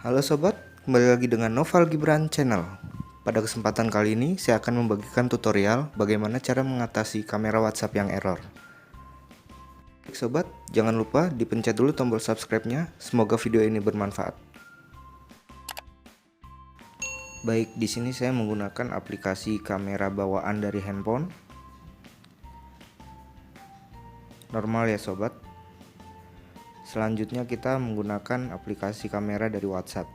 Halo sobat, kembali lagi dengan Noval Gibran Channel. Pada kesempatan kali ini saya akan membagikan tutorial bagaimana cara mengatasi kamera WhatsApp yang error. Baik sobat, jangan lupa dipencet dulu tombol subscribe-nya. Semoga video ini bermanfaat. Baik, di sini saya menggunakan aplikasi kamera bawaan dari handphone. Normal ya sobat. Selanjutnya kita menggunakan aplikasi kamera dari WhatsApp.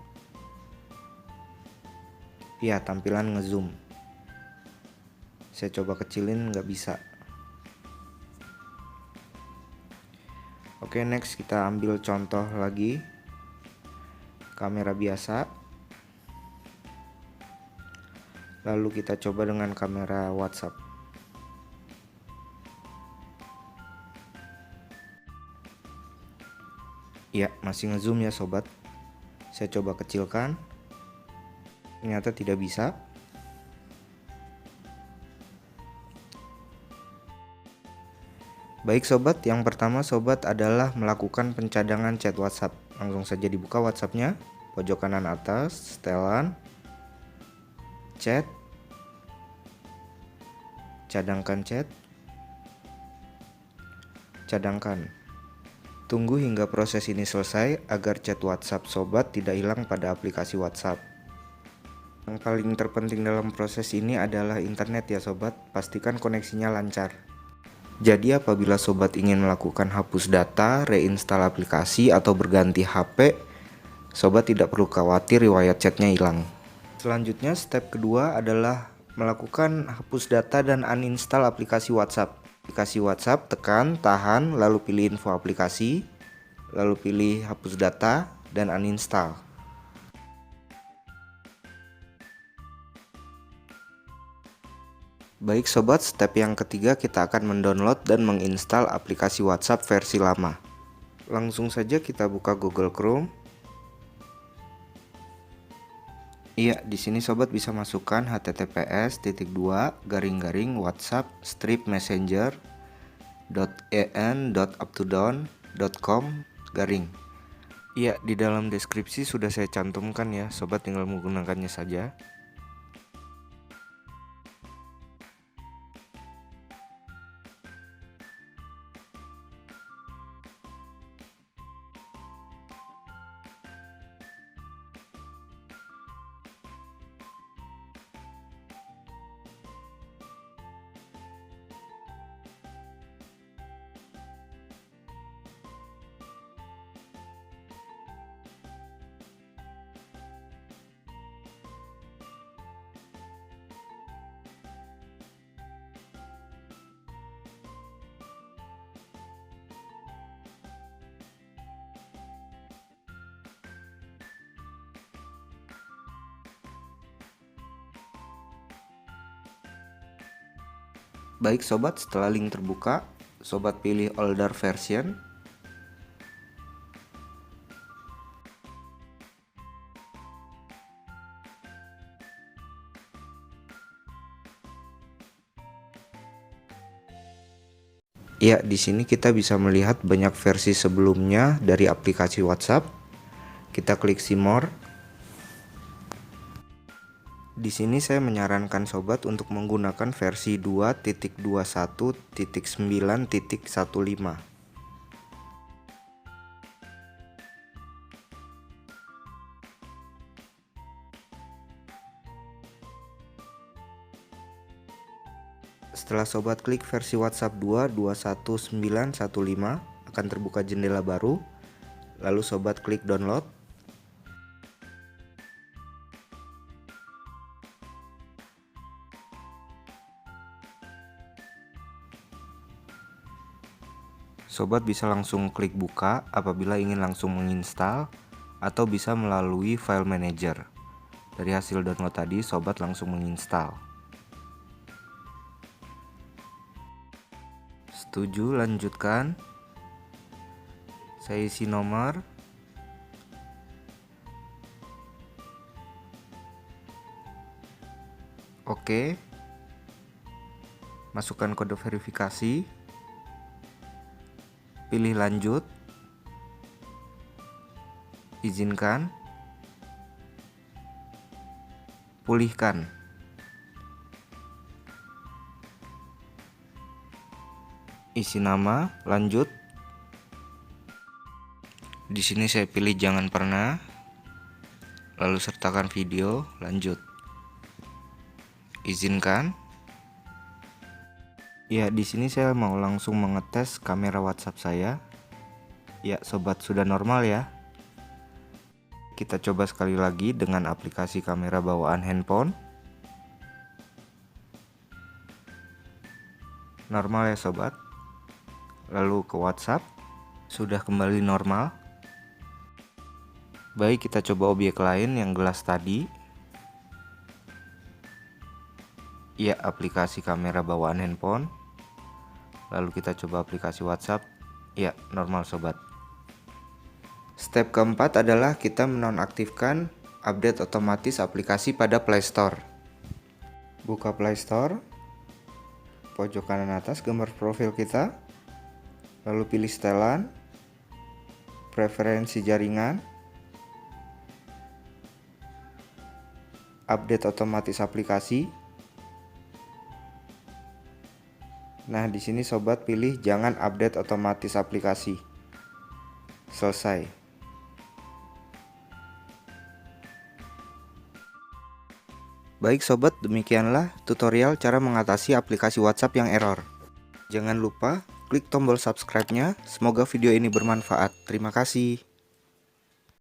Ya, tampilan ngezoom. Saya coba kecilin, nggak bisa. Oke, next kita ambil contoh lagi. Kamera biasa. Lalu kita coba dengan kamera WhatsApp. Ya, masih ngezoom ya sobat. Saya coba kecilkan. Ternyata tidak bisa. Baik sobat, yang pertama sobat adalah melakukan pencadangan chat WhatsApp. Langsung saja dibuka WhatsAppnya, pojok kanan atas, setelan, chat, cadangkan chat, cadangkan. Tunggu hingga proses ini selesai agar chat WhatsApp sobat tidak hilang pada aplikasi WhatsApp. Yang paling terpenting dalam proses ini adalah internet ya sobat, pastikan koneksinya lancar. Jadi apabila sobat ingin melakukan hapus data, reinstal aplikasi atau berganti HP, sobat tidak perlu khawatir riwayat chatnya hilang. Selanjutnya step kedua adalah melakukan hapus data dan uninstall aplikasi WhatsApp. Aplikasi WhatsApp, tekan, tahan, lalu pilih info aplikasi, lalu pilih hapus data dan uninstall. Baik sobat, step yang ketiga kita akan mendownload dan menginstal aplikasi WhatsApp versi lama. Langsung saja kita buka Google Chrome. Iya, di sini sobat bisa masukkan https://whatsapp-messenger.en.uptodown.com/. Iya, di dalam deskripsi sudah saya cantumkan ya, sobat tinggal menggunakannya saja. Baik sobat, setelah link terbuka, sobat pilih older version. Ya, di sini kita bisa melihat banyak versi sebelumnya dari aplikasi WhatsApp. Kita klik see more. Di sini saya menyarankan sobat untuk menggunakan versi 2.21.9.15. Setelah sobat klik versi WhatsApp 2.21.9.15, akan terbuka jendela baru. Lalu sobat klik download. Sobat bisa langsung klik buka apabila ingin langsung menginstal, atau bisa melalui file manager. Dari hasil download tadi, sobat langsung menginstal. Setuju, lanjutkan. Saya isi nomor. Oke. Masukkan kode verifikasi. Pilih lanjut. Izinkan. pulihkan. Isi nama, lanjut. Di sini saya pilih jangan pernah. Lalu sertakan video, lanjut. Izinkan. Ya, di sini saya mau langsung mengetes kamera WhatsApp saya. Ya, sobat, sudah normal ya. Kita coba sekali lagi dengan aplikasi kamera bawaan handphone. Normal ya sobat. Lalu ke WhatsApp, sudah kembali normal. Baik, kita coba objek lain yang gelas tadi. Ya, aplikasi kamera bawaan handphone. Lalu kita coba aplikasi WhatsApp. Ya, normal sobat. Step keempat adalah kita menonaktifkan update otomatis aplikasi pada Play Store. Buka Play Store. Pojok kanan atas gambar profil kita. Lalu pilih setelan. Preferensi jaringan. Update otomatis aplikasi. Nah, di sini sobat pilih jangan update otomatis aplikasi. Selesai. Baik sobat, demikianlah tutorial cara mengatasi aplikasi WhatsApp yang error. Jangan lupa klik tombol subscribe-nya. Semoga video ini bermanfaat. Terima kasih.